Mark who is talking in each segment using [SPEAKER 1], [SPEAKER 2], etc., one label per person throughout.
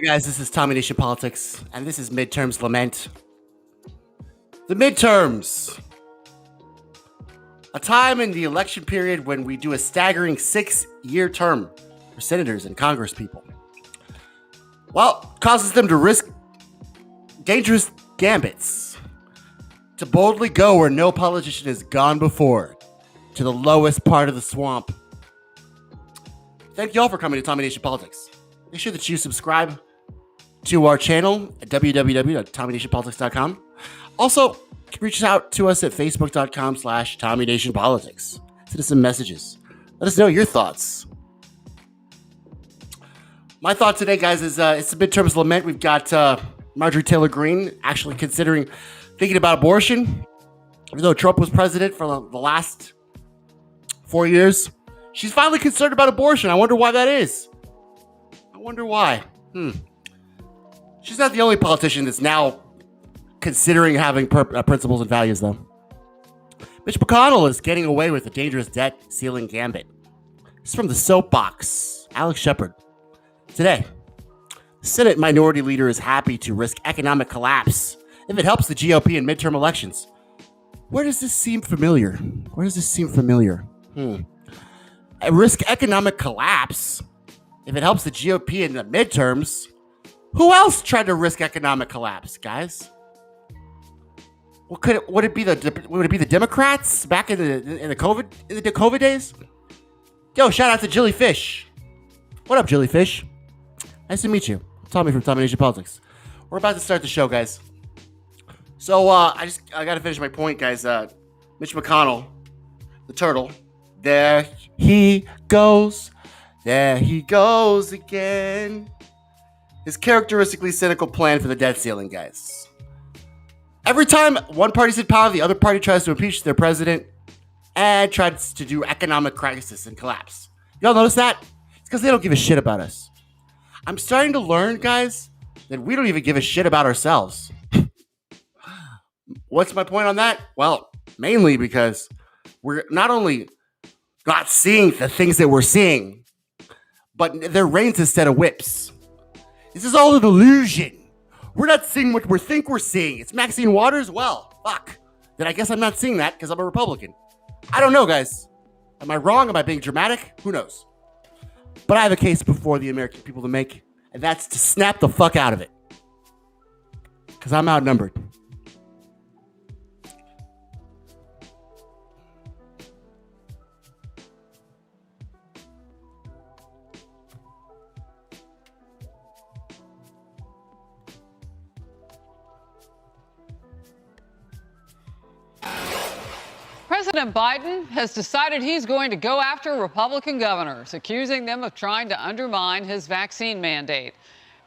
[SPEAKER 1] Hi guys, this is Tommy Nation Politics, and this is Midterms Lament. The midterms. A time in the election period when we do a staggering 6-year term for senators and congresspeople. Well, causes them to risk dangerous gambits, to boldly go where no politician has gone before, to the lowest part of the swamp. Thank you all for coming to Tommy Nation Politics. Make sure that you subscribe to our channel at www.tommynationpolitics.com. Also, you can reach out to us at facebook.com/TommyNationPolitics. Send us some messages. Let us know your thoughts. My thought today, guys, is it's a midterms lament. We've got Marjorie Taylor Greene actually thinking about abortion. Even though Trump was president for the last 4 years, she's finally concerned about abortion. I wonder why that is. I wonder why. She's not the only politician that's now considering having principles and values, though. Mitch McConnell is getting away with a dangerous debt ceiling gambit. This is from the soapbox. Alex Shepard. Today, the Senate Minority Leader is happy to risk economic collapse if it helps the GOP in midterm elections. Where does this seem familiar? Risk economic collapse if it helps the GOP in the midterms. Who else tried to risk economic collapse, guys? Would it be the Democrats back in the COVID days? Yo, shout out to Jellyfish. What up, Jellyfish? Nice to meet you. Tommy from Tommy Nation Politics. We're about to start the show, guys. So I got to finish my point, guys. Mitch McConnell, the turtle. There he goes. There he goes again. His characteristically cynical plan for the debt ceiling, guys. Every time one party's in power, the other party tries to impeach their president and tries to do economic crisis and collapse. Y'all notice that? It's because they don't give a shit about us. I'm starting to learn, guys, that we don't even give a shit about ourselves. What's my point on that? Well, mainly because we're not only not seeing the things that we're seeing, but they're reins instead of whips. This is all an illusion. We're not seeing what we think we're seeing. It's Maxine Waters? Well, fuck. Then I guess I'm not seeing that because I'm a Republican. I don't know, guys. Am I wrong? Am I being dramatic? Who knows? But I have a case before the American people to make, and that's to snap the fuck out of it. Because I'm outnumbered.
[SPEAKER 2] President Biden has decided he's going to go after Republican governors, accusing them of trying to undermine his vaccine mandate,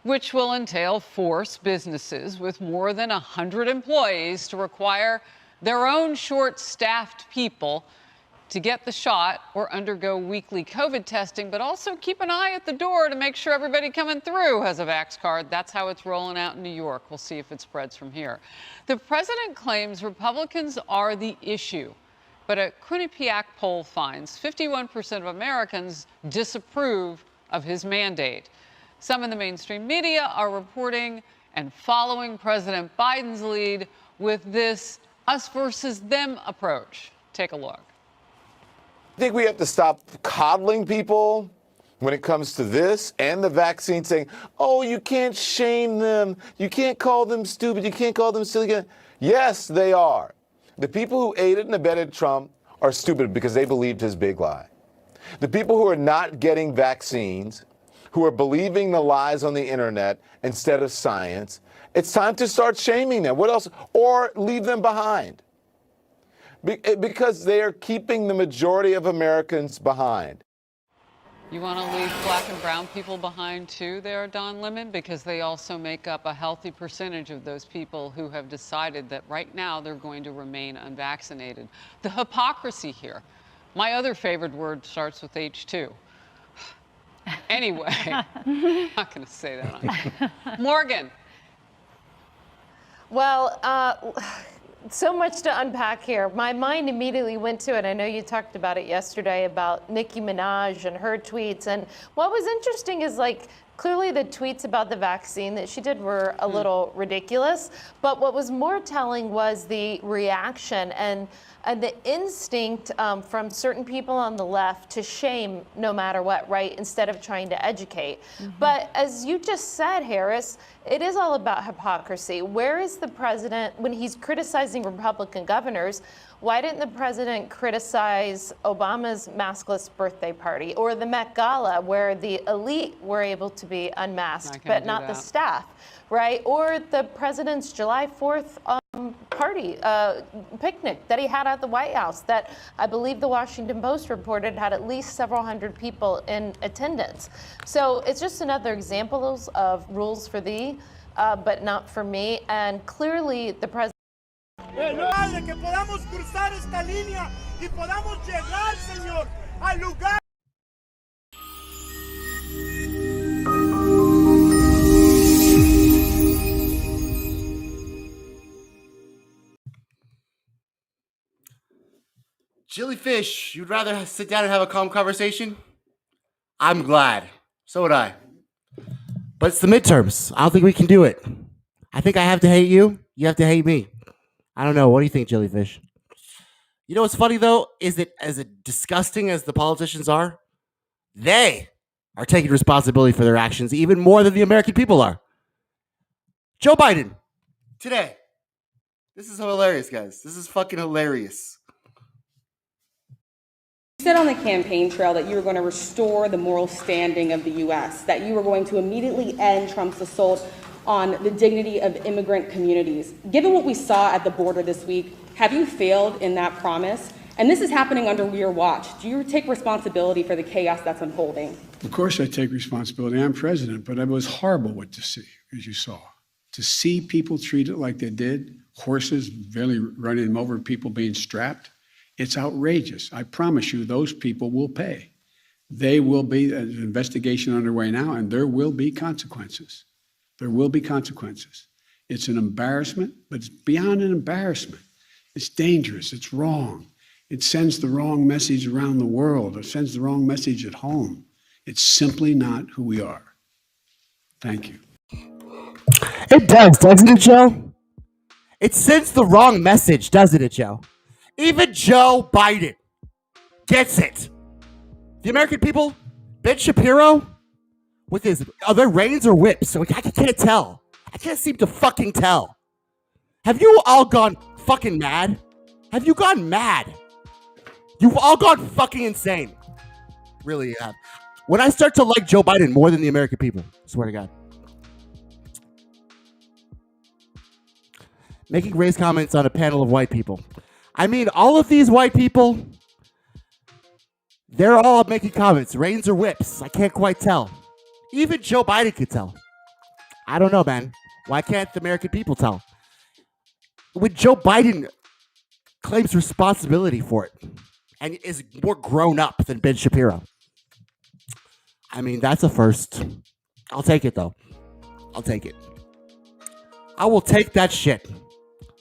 [SPEAKER 2] which will entail force businesses with more than 100 employees to require their own short-staffed people to get the shot or undergo weekly COVID testing, but also keep an eye at the door to make sure everybody coming through has a vax card. That's how it's rolling out in New York. We'll see if it spreads from here. The president claims Republicans are the issue. But a Quinnipiac poll finds 51% of Americans disapprove of his mandate. Some in the mainstream media are reporting and following President Biden's lead with this us versus them approach. Take a look.
[SPEAKER 3] I think we have to stop coddling people when it comes to this and the vaccine, saying, oh, you can't shame them. You can't call them stupid. You can't call them silly. Yes, they are. The people who aided and abetted Trump are stupid because they believed his big lie. The people who are not getting vaccines, who are believing the lies on the internet instead of science, it's time to start shaming them. What else? Or leave them behind. Because they are keeping the majority of Americans behind.
[SPEAKER 2] You want to leave black and brown people behind too there, Don Lemon? Because they also make up a healthy percentage of those people who have decided that right now they're going to remain unvaccinated. The hypocrisy here. My other favorite word starts with H too. Anyway, I'm not going to say that. Morgan.
[SPEAKER 4] Well, so much to unpack here. My mind immediately went to it. I know you talked about it yesterday about Nicki Minaj and her tweets. And what was interesting is, like, Clearly, the tweets about the vaccine that she did were a little ridiculous. But what was more telling was the reaction and the instinct from certain people on the left to shame no matter what, right, instead of trying to educate. But as you just said, Harris, it is all about hypocrisy. Where is the president when he's criticizing Republican governors? Why didn't the president criticize Obama's maskless birthday party or the Met Gala where the elite were able to be unmasked but not the staff, right? Or the president's July 4th party, picnic that he had at the White House that I believe the Washington Post reported had at least several hundred people in attendance. So it's just another example of rules for thee, but not for me. And clearly the president
[SPEAKER 5] que podamos cruzar esta línea y podamos llegar, Señor, al lugar.
[SPEAKER 1] Jellyfish, you'd rather sit down and have a calm conversation? I'm glad. So would I. But it's the midterms. I don't think we can do it. I think I have to hate you. You have to hate me. I don't know. What do you think, Jellyfish? You know what's funny, though, is that as disgusting as the politicians are, they are taking responsibility for their actions even more than the American people are. Joe Biden, today. This is hilarious, guys. This is fucking hilarious.
[SPEAKER 6] You said on the campaign trail that you were going to restore the moral standing of the U.S., that you were going to immediately end Trump's assault on the dignity of immigrant communities. Given what we saw at the border this week, have you failed in that promise? And this is happening under your watch. Do you take responsibility for the chaos that's unfolding?
[SPEAKER 7] Of course I take responsibility. I'm president, but it was horrible what to see, as you saw. To see people treated like they did, horses barely running them over, people being strapped, it's outrageous. I promise you those people will pay. They will be, an investigation underway now, and there will be consequences. There will be consequences. It's an embarrassment, but it's beyond an embarrassment. It's dangerous. It's wrong. It sends the wrong message around the world. It sends the wrong message at home. It's simply not who we are. Thank you.
[SPEAKER 1] It does, doesn't it, Joe? It sends the wrong message, doesn't it, Joe? Even Joe Biden gets it. The American people, Ben Shapiro, with his, are there reins or whips? So I can't tell. I can't seem to fucking tell. Have you all gone fucking mad? Have you gone mad? You've all gone fucking insane. Really, you have. When I start to like Joe Biden more than the American people, I swear to God. Making race comments on a panel of white people. I mean, all of these white people, they're all making comments, reins or whips. I can't quite tell. Even Joe Biden could tell. I don't know, man. Why can't the American people tell? When Joe Biden claims responsibility for it and is more grown up than Ben Shapiro. I mean, that's a first. I'll take it, though. I'll take it. I will take that shit.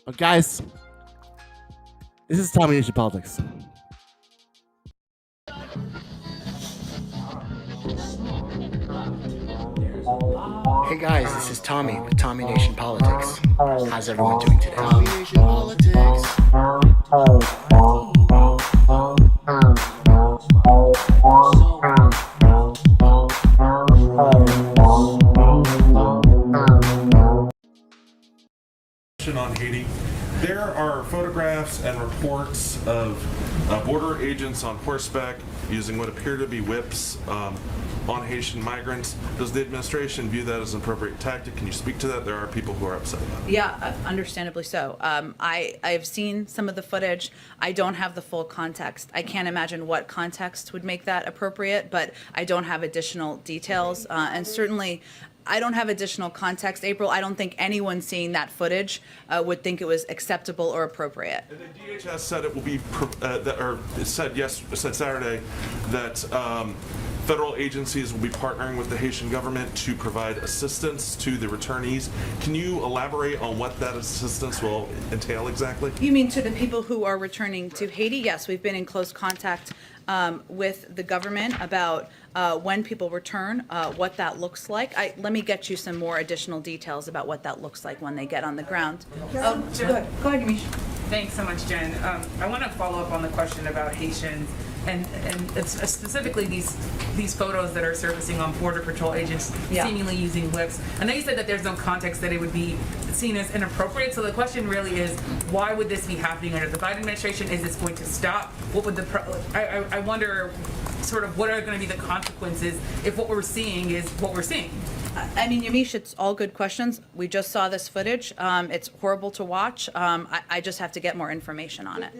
[SPEAKER 1] But guys, this is Tommy Nation Politics.
[SPEAKER 8] Hey guys, this is Tommy with Tommy Nation Politics. How's everyone doing today? Tommy Nation Politics.
[SPEAKER 9] On Haiti, there are photographs and reports of border agents on horseback using what appear to be whips on Haitian migrants. Does the administration view that as an appropriate tactic? Can you speak to that? There are people who are upset about it.
[SPEAKER 10] Yeah, understandably so. I've seen some of the footage. I don't have the full context. I can't imagine what context would make that appropriate, but I don't have additional details. And certainly, I don't have additional context, April. I don't think anyone seeing that footage would think it was acceptable or appropriate.
[SPEAKER 9] And then DHS said it will be, said Saturday that federal agencies will be partnering with the Haitian government to provide assistance to the returnees. Can you elaborate on what that assistance will entail exactly?
[SPEAKER 10] You mean to the people who are returning to Haiti? Yes, we've been in close contact with the government about when people return, what that looks like. Let me get you some more additional details about what that looks like when they get on the ground. Go ahead, Yamiche.
[SPEAKER 11] Thanks so much, Jen. I want to follow up on the question about Haitians and it's specifically these photos that are surfacing on Border Patrol agents seemingly using whips. I know you said that there's no context that it would be seen as inappropriate, so the question really is, why would this be happening under the Biden administration? Is this going to stop? What would I wonder sort of what are going to be the consequences if what we're seeing is what we're seeing?
[SPEAKER 10] I mean, Yamiche, it's all good questions. We just saw this footage. It's horrible to watch. I just have to get more information on it.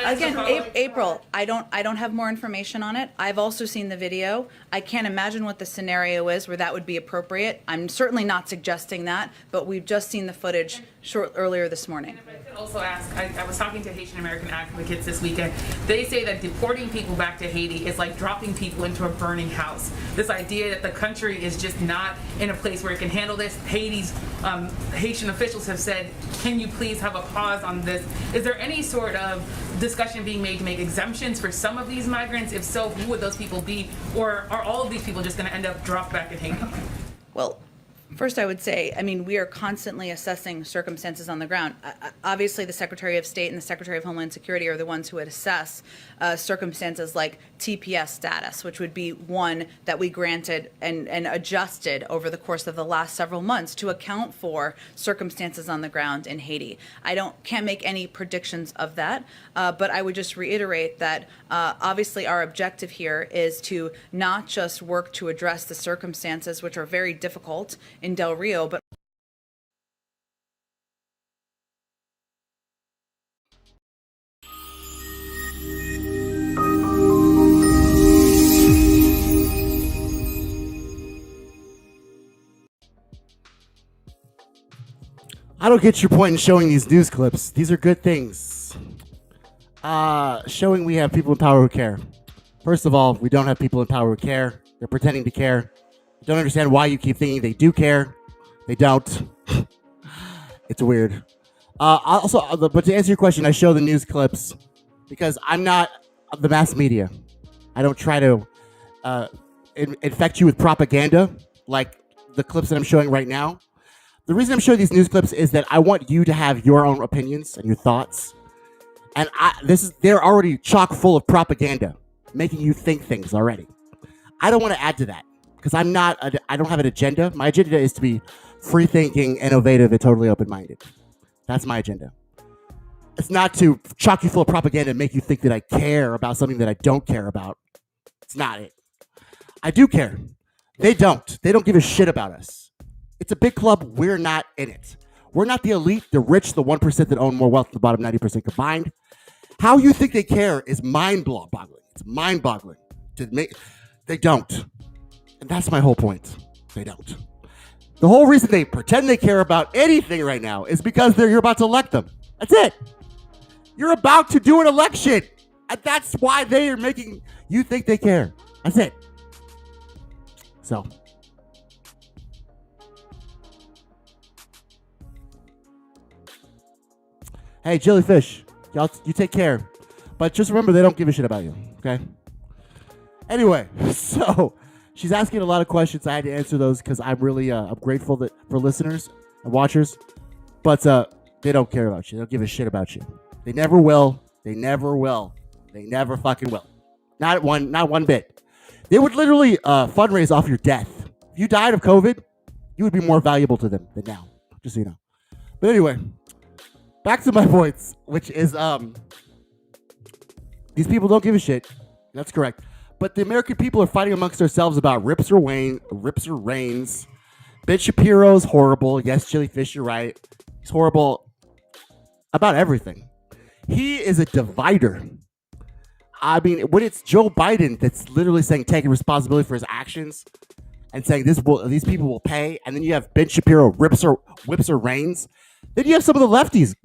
[SPEAKER 10] Again, April, I don't have more information on it. I've also seen the video. I can't imagine what the scenario is where that would be appropriate. I'm certainly not suggesting that, but we've just seen the footage earlier this morning.
[SPEAKER 11] And if I could also ask, I was talking to Haitian American advocates this weekend. They say that deporting people back to Haiti is like dropping people into a burning house. This idea that the country is just not in a place where it can handle this. Haitian officials have said, can you please have a pause on this? Is there any sort of discussion being made to make exemptions for some of these migrants? If so, who would those people be? Or are all of these people just going to end up dropped back in Haiti?
[SPEAKER 10] Well, first, I would say, I mean, we are constantly assessing circumstances on the ground. Obviously, the Secretary of State and the Secretary of Homeland Security are the ones who would assess circumstances like TPS status, which would be one that we granted and adjusted over the course of the last several months to account for circumstances on the ground in Haiti. Can't make any predictions of that, but I would just reiterate that obviously our objective here is to not just work to address the circumstances, which are very difficult in Del Rio, but
[SPEAKER 1] I don't get your point in showing these news clips. These are good things. Showing we have people in power who care. First of all, we don't have people in power who care. They're pretending to care. I don't understand why you keep thinking they do care. They don't. It's weird. But to answer your question, I show the news clips because I'm not the mass media. I don't try to infect you with propaganda like the clips that I'm showing right now. The reason I'm showing these news clips is that I want you to have your own opinions and your thoughts. And they're already chock full of propaganda, making you think things already. I don't want to add to that because I don't have an agenda. My agenda is to be free thinking, innovative, and totally open-minded. That's my agenda. It's not to chock you full of propaganda and make you think that I care about something that I don't care about. It's not it. I do care. They don't. They don't give a shit about us. It's a big club. We're not in it. We're not the elite, the rich, the 1% that own more wealth than the bottom 90% combined. How you think they care is mind-boggling. It's mind-boggling. They don't. And that's my whole point. They don't. The whole reason they pretend they care about anything right now is because you're about to elect them. That's it. You're about to do an election. And that's why they are making you think they care. That's it. So. Hey, Jellyfish, y'all, you take care. But just remember, they don't give a shit about you, okay? Anyway, so she's asking a lot of questions. I had to answer those because I'm really I'm grateful for listeners and watchers. But they don't care about you. They don't give a shit about you. They never will. They never will. They never fucking will. Not one bit. They would literally fundraise off your death. If you died of COVID, you would be more valuable to them than now. Just so you know. But anyway. Back to my points, which is these people don't give a shit. That's correct. But the American people are fighting amongst ourselves about rips or reigns. Ben Shapiro's horrible. Yes, Jellyfish, you're right. He's horrible about everything. He is a divider. I mean, when it's Joe Biden that's literally saying taking responsibility for his actions and saying these people will pay, and then you have Ben Shapiro whips or reigns. Then you have some of the lefties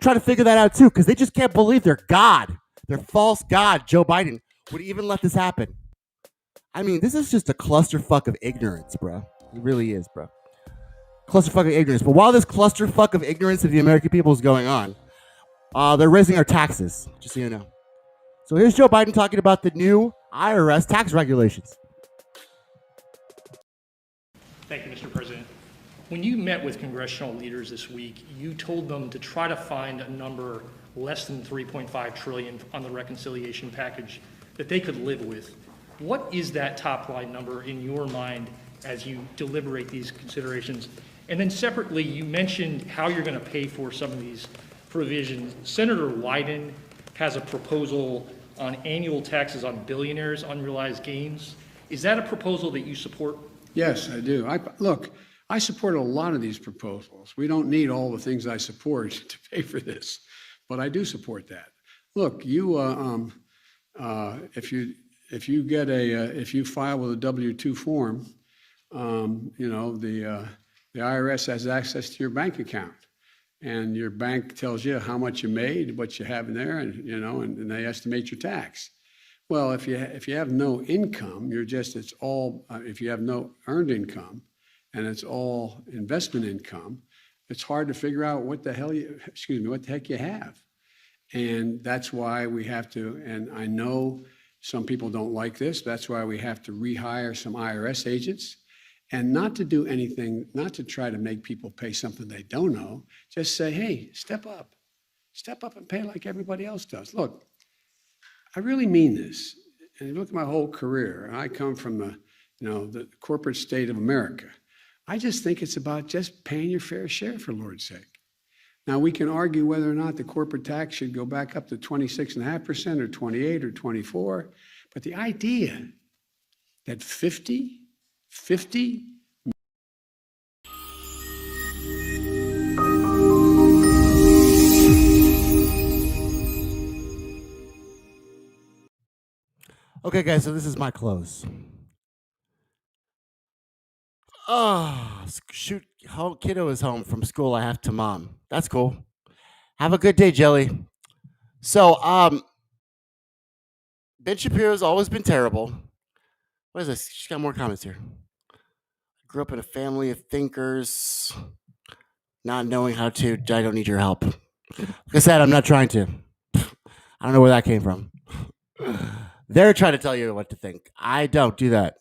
[SPEAKER 1] trying to figure that out too, because they just can't believe their God, their false God, Joe Biden, would even let this happen. I mean, this is just a clusterfuck of ignorance, bro. It really is, bro. Clusterfuck of ignorance. But while this clusterfuck of ignorance of the American people is going on, they're raising our taxes, just so you know. So here's Joe Biden talking about the new IRS tax regulations.
[SPEAKER 12] Thank you, Mr. President. When you met with congressional leaders this week, you told them to try to find a number less than $3.5 trillion on the reconciliation package that they could live with. What is that top line number in your mind as you deliberate these considerations? And then separately, you mentioned how you're going to pay for some of these provisions. Senator Wyden has a proposal on annual taxes on billionaires' unrealized gains. Is that a proposal that you support?
[SPEAKER 7] Yes, I do. Look, I support a lot of these proposals. We don't need all the things I support to pay for this, but I do support that. Look, if you file with a W-2 form, the IRS has access to your bank account, and your bank tells you how much you made, what you have in there, and they estimate your tax. Well, if you have no income, if you have no earned income, and it's all investment income, it's hard to figure out what the heck you have. And that's why we have to, and I know some people don't like this, that's why we have to rehire some IRS agents, and not to do anything, not to try to make people pay something they don't know, just say, hey, step up and pay like everybody else does. Look, I really mean this. And you look at my whole career, I come from the corporate state of America. I just think it's about just paying your fair share, for Lord's sake. Now, we can argue whether or not the corporate tax should go back up to 26.5% or 28 or 24, but the idea that 50.
[SPEAKER 1] Okay, guys, so this is my close. Oh, shoot. Kiddo is home from school. I have to mom. That's cool. Have a good day, Jelly. So, Ben Shapiro's always been terrible. What is this? She's got more comments here. Grew up in a family of thinkers, not knowing how to. I don't need your help. Like I said, I'm not trying to. I don't know where that came from. They're trying to tell you what to think. I don't do that.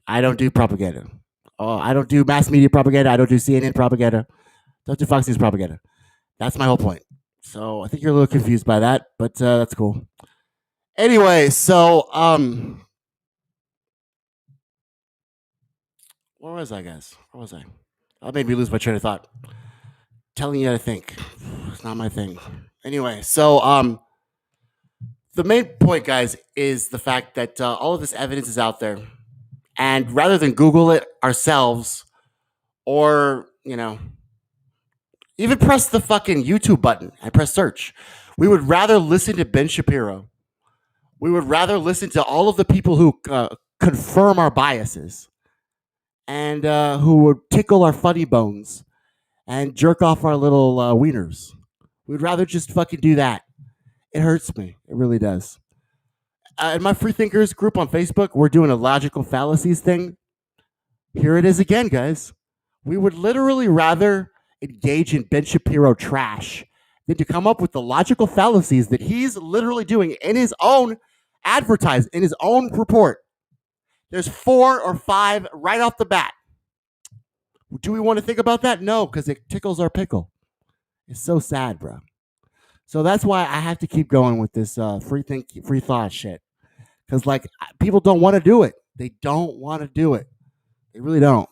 [SPEAKER 1] I don't do propaganda. Oh, I don't do mass media propaganda. I don't do CNN propaganda. Don't do Fox News propaganda. That's my whole point. So I think you're a little confused by that, but that's cool. Anyway, so where was I, guys? Where was I? That made me lose my train of thought. Telling you how to think. It's not my thing. Anyway, so the main point, guys, is the fact that all of this evidence is out there. And rather than Google it ourselves or, even press the fucking YouTube button and press search, we would rather listen to Ben Shapiro. We would rather listen to all of the people who confirm our biases and who would tickle our funny bones and jerk off our little wieners. We'd rather just fucking do that. It hurts me. It really does. In my Free Thinkers group on Facebook, we're doing a logical fallacies thing. Here it is again, guys. We would literally rather engage in Ben Shapiro trash than to come up with the logical fallacies that he's literally doing in his own in his own report. There's 4 or 5 right off the bat. Do we want to think about that? No, because it tickles our pickle. It's so sad, bro. So that's why I have to keep going with this free thought shit. Because people don't want to do it. They don't want to do it. They really don't.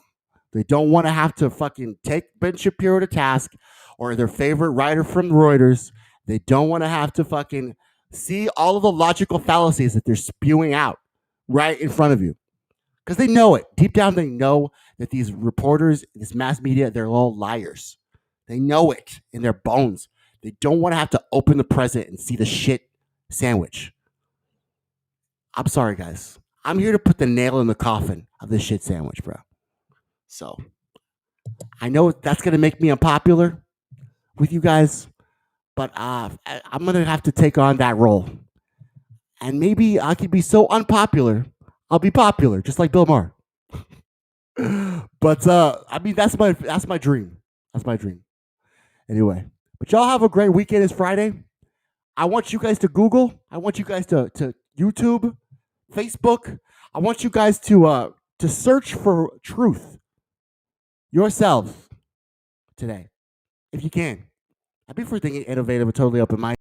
[SPEAKER 1] They don't want to have to fucking take Ben Shapiro to task or their favorite writer from Reuters. They don't want to have to fucking see all of the logical fallacies that they're spewing out right in front of you. Because they know it. Deep down, they know that these reporters, this mass media, they're all liars. They know it in their bones. They don't want to have to open the present and see the shit sandwich. I'm sorry, guys. I'm here to put the nail in the coffin of this shit sandwich, bro. So, I know that's going to make me unpopular with you guys, but I'm going to have to take on that role. And maybe I could be so unpopular, I'll be popular, just like Bill Maher. But I mean, that's my dream. That's my dream. Anyway, but y'all have a great weekend. It's Friday. I want you guys to Google. I want you guys to YouTube, Facebook. I want you guys to search for truth yourselves today, if you can. I'd be for thinking innovative and totally open-minded.